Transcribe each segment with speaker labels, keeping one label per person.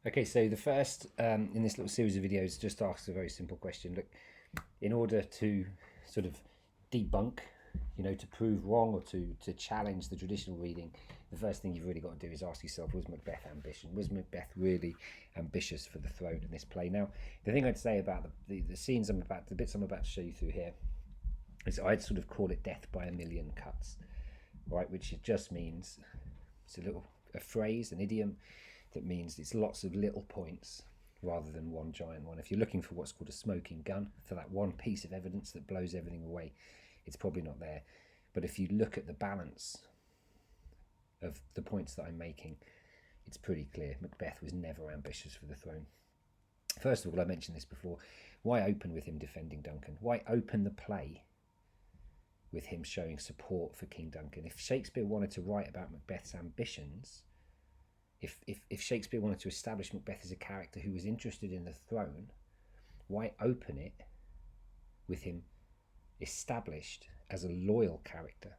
Speaker 1: Okay, so the first in this little series of videos just asks a very simple question. Look, in order to sort of debunk, to prove wrong or to challenge the traditional reading, the first thing you've really got to do is ask yourself, was Macbeth ambitious? Was Macbeth really ambitious for the throne in this play? Now, the thing I'd say about the scenes the bits I'm about to show you through here, is I'd sort of call it death by a million cuts, right? Which it just means it's a phrase, an idiom that means it's lots of little points rather than one giant one. If you're looking for what's called a smoking gun, for that one piece of evidence that blows everything away, it's probably not there. But if you look at the balance of the points that I'm making, it's pretty clear Macbeth was never ambitious for the throne. First of all, I mentioned this before, why open with him defending Duncan? Why open the play with him showing support for King Duncan? If Shakespeare wanted to write about Macbeth's ambitions, if Shakespeare wanted to establish Macbeth as a character who was interested in the throne, why open it with him established as a loyal character?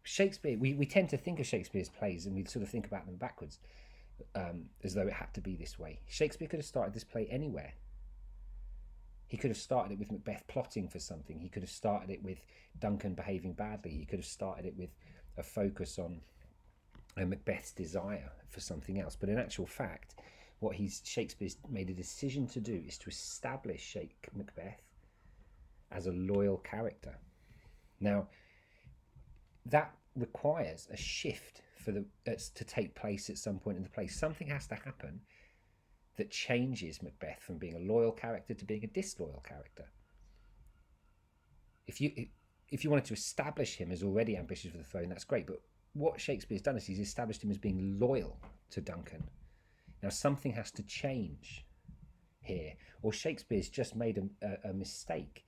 Speaker 1: Shakespeare, we tend to think of Shakespeare's plays and we sort of think about them backwards, as though it had to be this way. Shakespeare could have started this play anywhere. He could have started it with Macbeth plotting for something. He could have started it with Duncan behaving badly. He could have started it with a focus on Macbeth's desire for something else. But in actual fact, what Shakespeare's made a decision to do is to establish Macbeth as a loyal character. Now, that requires a shift to take place at some point in the play. Something has to happen that changes Macbeth from being a loyal character to being a disloyal character. If you wanted to establish him as already ambitious for the throne, that's great. But what Shakespeare's done is he's established him as being loyal to Duncan. Now something has to change here, or Shakespeare's just made a mistake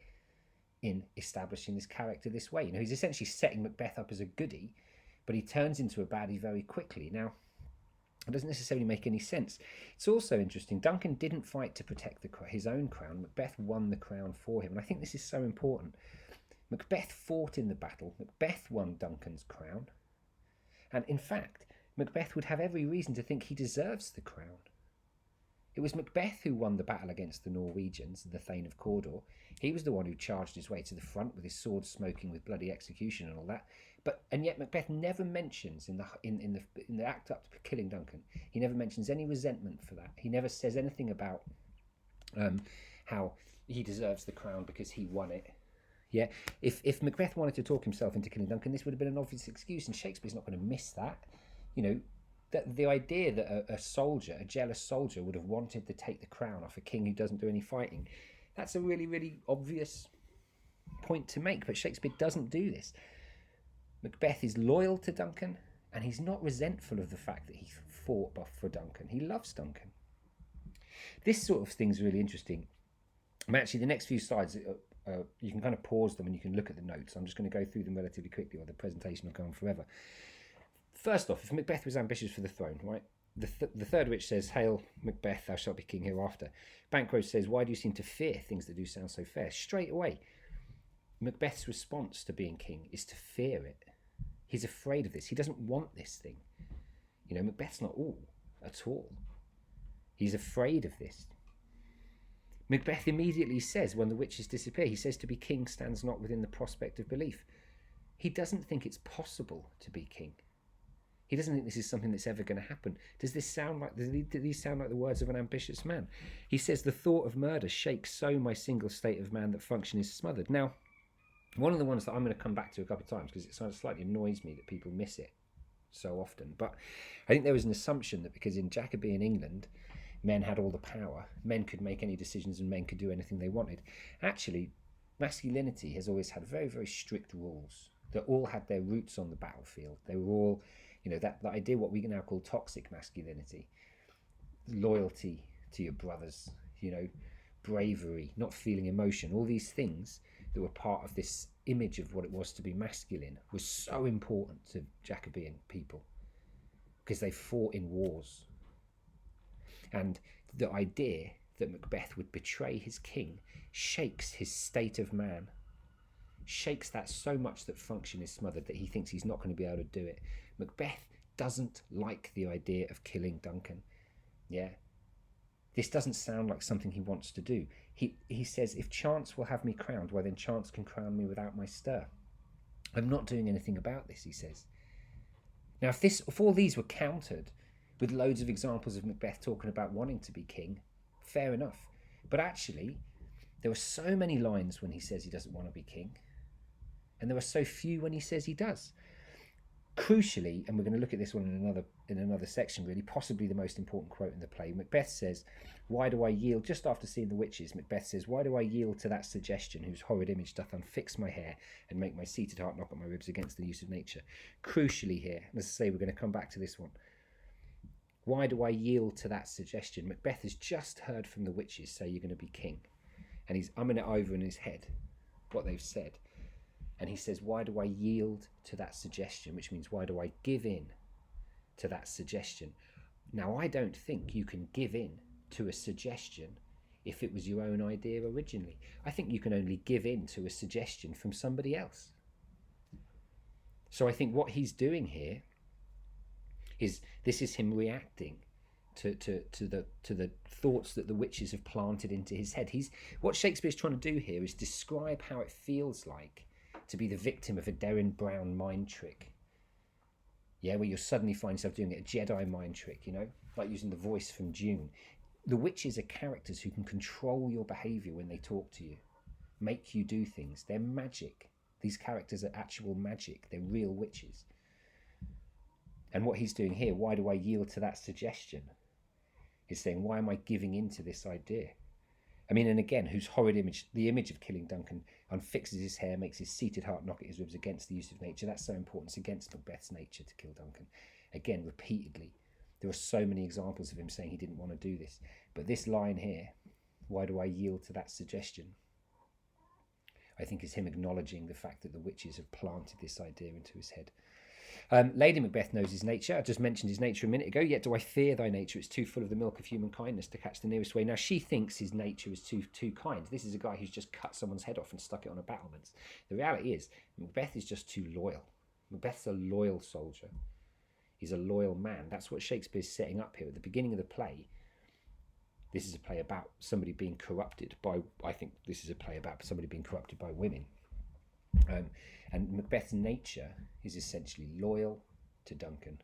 Speaker 1: in establishing this character this way. He's essentially setting Macbeth up as a goodie, but he turns into a baddie very quickly. Now, it doesn't necessarily make any sense. It's also interesting, Duncan didn't fight to protect his own crown. Macbeth won the crown for him, and I think this is so important. Macbeth fought in the battle. Macbeth won Duncan's crown. And in fact, Macbeth would have every reason to think he deserves the crown. It was Macbeth who won the battle against the Norwegians, the Thane of Cawdor. He was the one who charged his way to the front with his sword smoking with bloody execution and all that. And yet Macbeth never mentions in the act up to killing Duncan, he never mentions any resentment for that. He never says anything about how he deserves the crown because he won it. Yeah, if Macbeth wanted to talk himself into killing Duncan, this would have been an obvious excuse, and Shakespeare's not going to miss that. That the idea that a jealous soldier, would have wanted to take the crown off a king who doesn't do any fighting, that's a really, really obvious point to make. But Shakespeare doesn't do this. Macbeth is loyal to Duncan, and he's not resentful of the fact that he fought for Duncan. He loves Duncan. This sort of thing's really interesting. Actually, the next few slides, you can kind of pause them and you can look at the notes. I'm just going to go through them relatively quickly, or the presentation will go on forever. First off, if Macbeth was ambitious for the throne, right? The third witch says, "Hail, Macbeth, thou shalt be king hereafter." Banquo says, "Why do you seem to fear things that do sound so fair?" Straight away, Macbeth's response to being king is to fear it. He's afraid of this. He doesn't want this thing. Macbeth's not all at all. He's afraid of this. Macbeth immediately says, when the witches disappear, he says to be king stands not within the prospect of belief. He doesn't think it's possible to be king. He doesn't think this is something that's ever going to happen. Do these sound like the words of an ambitious man? He says, "The thought of murder shakes so my single state of man that function is smothered." Now, one of the ones that I'm going to come back to a couple of times, because it sort of slightly annoys me that people miss it so often, but I think there was an assumption that because in Jacobean England, men had all the power, men could make any decisions and men could do anything they wanted. Actually, masculinity has always had very, very strict rules that all had their roots on the battlefield. They were all, that idea, what we now call toxic masculinity, loyalty to your brothers, bravery, not feeling emotion, all these things that were part of this image of what it was to be masculine was so important to Jacobean people because they fought in wars. And the idea that Macbeth would betray his king shakes his state of man, shakes that so much that function is smothered, that he thinks he's not going to be able to do it. Macbeth doesn't like the idea of killing Duncan. Yeah. This doesn't sound like something he wants to do. He says, if chance will have me crowned, well then chance can crown me without my stir. I'm not doing anything about this, he says. Now, if all these were countered with loads of examples of Macbeth talking about wanting to be king, fair enough. But actually, there are so many lines when he says he doesn't want to be king, and there are so few when he says he does. Crucially, and we're going to look at this one in another section really, possibly the most important quote in the play, Macbeth says, why do I yield, just after seeing the witches, Macbeth says, why do I yield to that suggestion whose horrid image doth unfix my hair and make my seated heart knock at my ribs against the use of nature? Crucially here, as I say, we're going to come back to this one. Why do I yield to that suggestion? Macbeth has just heard from the witches say you're going to be king, and he's umming it over in his head, what they've said. And he says, why do I yield to that suggestion? Which means, why do I give in to that suggestion? Now, I don't think you can give in to a suggestion if it was your own idea originally. I think you can only give in to a suggestion from somebody else. So I think what he's doing here is him reacting to the thoughts that the witches have planted into his head. What Shakespeare's trying to do here is describe how it feels like to be the victim of a Derren Brown mind trick. Yeah, where you'll suddenly find yourself doing it, a Jedi mind trick, you know, like using the voice from Dune. The witches are characters who can control your behaviour when they talk to you, make you do things. They're magic. These characters are actual magic. They're real witches. And what he's doing here, why do I yield to that suggestion? He's saying, why am I giving in to this idea? I mean, and again, whose horrid image, the image of killing Duncan, unfixes his hair, makes his seated heart knock at his ribs against the use of nature. That's so important. It's against Macbeth's nature to kill Duncan. Again, repeatedly. There are so many examples of him saying he didn't want to do this. But this line here, why do I yield to that suggestion? I think is him acknowledging the fact that the witches have planted this idea into his head. Lady Macbeth knows his nature. I just mentioned his nature a minute ago. Yet do I fear thy nature? It's too full of the milk of human kindness to catch the nearest way. Now she thinks his nature is too kind. This is a guy who's just cut someone's head off and stuck it on a battlement. The reality is Macbeth is just too loyal. Macbeth's a loyal soldier. He's a loyal man. That's what Shakespeare's setting up here at the beginning of the play. This is a play about somebody being corrupted by. I think this is a play about somebody being corrupted by women. And Macbeth's nature is essentially loyal to Duncan,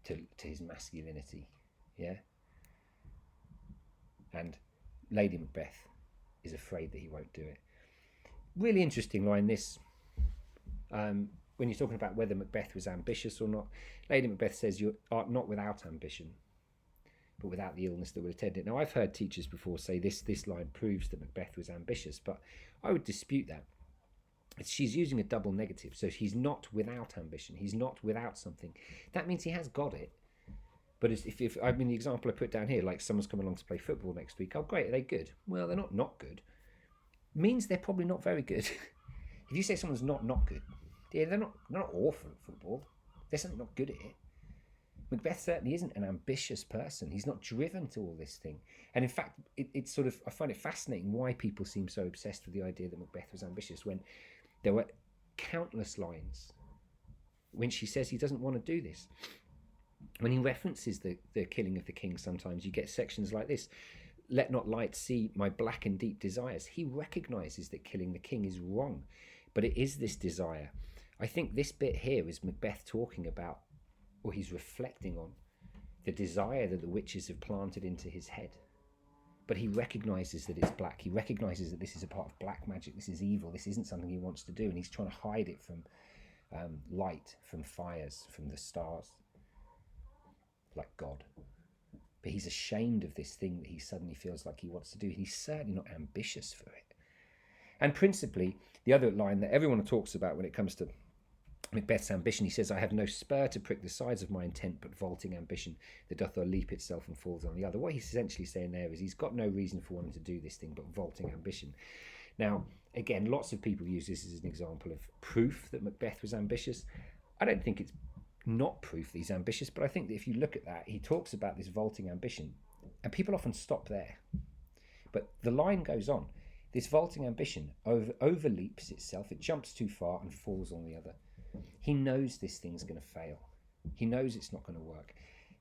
Speaker 1: to his masculinity, yeah? And Lady Macbeth is afraid that he won't do it. Really interesting line, this. When you're talking about whether Macbeth was ambitious or not, Lady Macbeth says you are not without ambition, but without the illness that would attend it. Now, I've heard teachers before say this line proves that Macbeth was ambitious, but I would dispute that. She's using a double negative, so he's not without ambition. He's not without something. That means he has got it. But if I mean, the example I put down here, like someone's coming along to play football next week. Oh, great, are they good? Well, they're not good. Means they're probably not very good. If you say someone's not good, yeah, they're not awful at football. They're certainly not good at it. Macbeth certainly isn't an ambitious person. He's not driven to all this thing. And in fact, it's sort of, I find it fascinating why people seem so obsessed with the idea that Macbeth was ambitious when there were countless lines when she says he doesn't want to do this. When he references the killing of the king, sometimes you get sections like this. Let not light see my black and deep desires. He recognises that killing the king is wrong, but it is this desire. I think this bit here is Macbeth talking about, or he's reflecting on, the desire that the witches have planted into his head. But he recognises that it's black. He recognises that this is a part of black magic. This is evil. This isn't something he wants to do. And he's trying to hide it from light, from fires, from the stars, like God. But he's ashamed of this thing that he suddenly feels like he wants to do. He's certainly not ambitious for it. And principally, the other line that everyone talks about when it comes to Macbeth's ambition, he says, I have no spur to prick the sides of my intent, but vaulting ambition that doth o'erleap itself and falls on the other. What he's essentially saying there is he's got no reason for wanting to do this thing, but vaulting ambition. Now, again, lots of people use this as an example of proof that Macbeth was ambitious. I don't think it's not proof that he's ambitious, but I think that if you look at that, he talks about this vaulting ambition, and people often stop there. But the line goes on. This vaulting ambition overleaps itself, it jumps too far and falls on the other. He knows this thing's going to fail. He knows it's not going to work.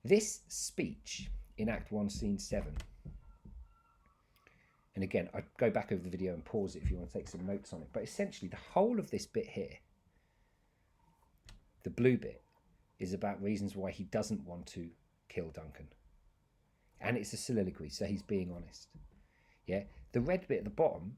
Speaker 1: This speech in Act 1, Scene 7. And again, I'd go back over the video and pause it if you want to take some notes on it. But essentially, the whole of this bit here, the blue bit, is about reasons why he doesn't want to kill Duncan. And it's a soliloquy, so he's being honest. Yeah. The red bit at the bottom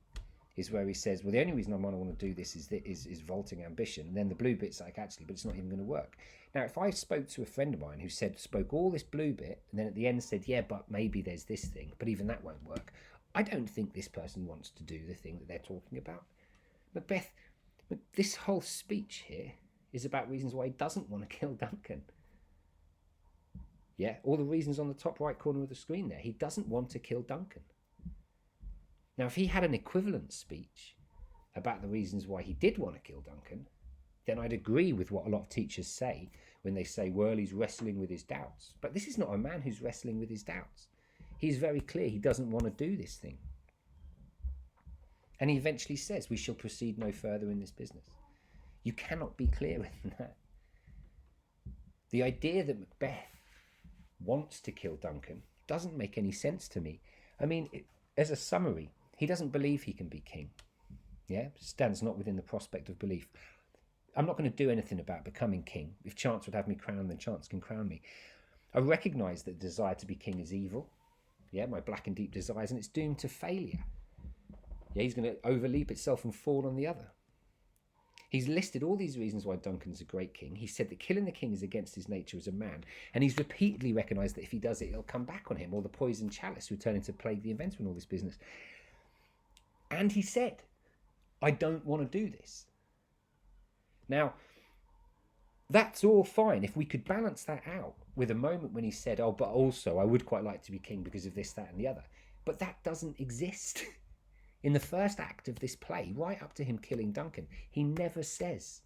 Speaker 1: is where he says, well, the only reason I want to do this is vaulting ambition. And then the blue bit's like, actually, but it's not even going to work. Now, if I spoke to a friend of mine who spoke all this blue bit, and then at the end said, yeah, but maybe there's this thing, but even that won't work, I don't think this person wants to do the thing that they're talking about. Macbeth, this whole speech here is about reasons why he doesn't want to kill Duncan. Yeah, all the reasons on the top right corner of the screen there. He doesn't want to kill Duncan. Now, if he had an equivalent speech about the reasons why he did want to kill Duncan, then I'd agree with what a lot of teachers say when they say Worley's wrestling with his doubts. But this is not a man who's wrestling with his doubts. He's very clear he doesn't want to do this thing. And he eventually says, we shall proceed no further in this business. You cannot be clearer than that. The idea that Macbeth wants to kill Duncan doesn't make any sense to me. I mean, as a summary, he doesn't believe he can be king. Yeah, stands not within the prospect of belief. I'm not going to do anything about becoming king. If chance would have me crowned, then chance can crown me. I recognise that the desire to be king is evil. Yeah, my black and deep desires, and it's doomed to failure. Yeah, he's going to overleap itself and fall on the other. He's listed all these reasons why Duncan's a great king. He said that killing the king is against his nature as a man. And he's repeatedly recognised that if he does it, it'll come back on him, or the poison chalice will turn into plague the inventor and all this business. And he said, I don't want to do this. Now, that's all fine if we could balance that out with a moment when he said, oh, but also I would quite like to be king because of this, that, and the other. But that doesn't exist. In the first act of this play, right up to him killing Duncan, he never says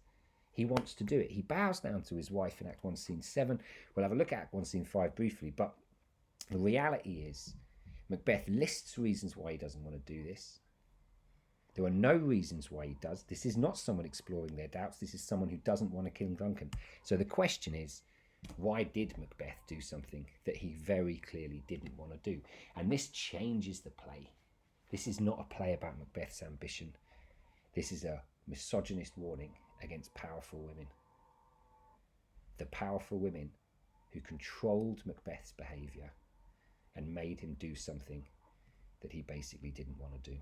Speaker 1: he wants to do it. He bows down to his wife in Act 1, Scene 7. We'll have a look at Act 1, Scene 5 briefly, but the reality is Macbeth lists reasons why he doesn't want to do this. There are no reasons why he does. This is not someone exploring their doubts. This is someone who doesn't want to kill Duncan. So the question is, why did Macbeth do something that he very clearly didn't want to do? And this changes the play. This is not a play about Macbeth's ambition. This is a misogynist warning against powerful women. The powerful women who controlled Macbeth's behaviour and made him do something that he basically didn't want to do.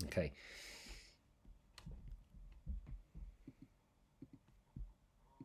Speaker 1: Okay,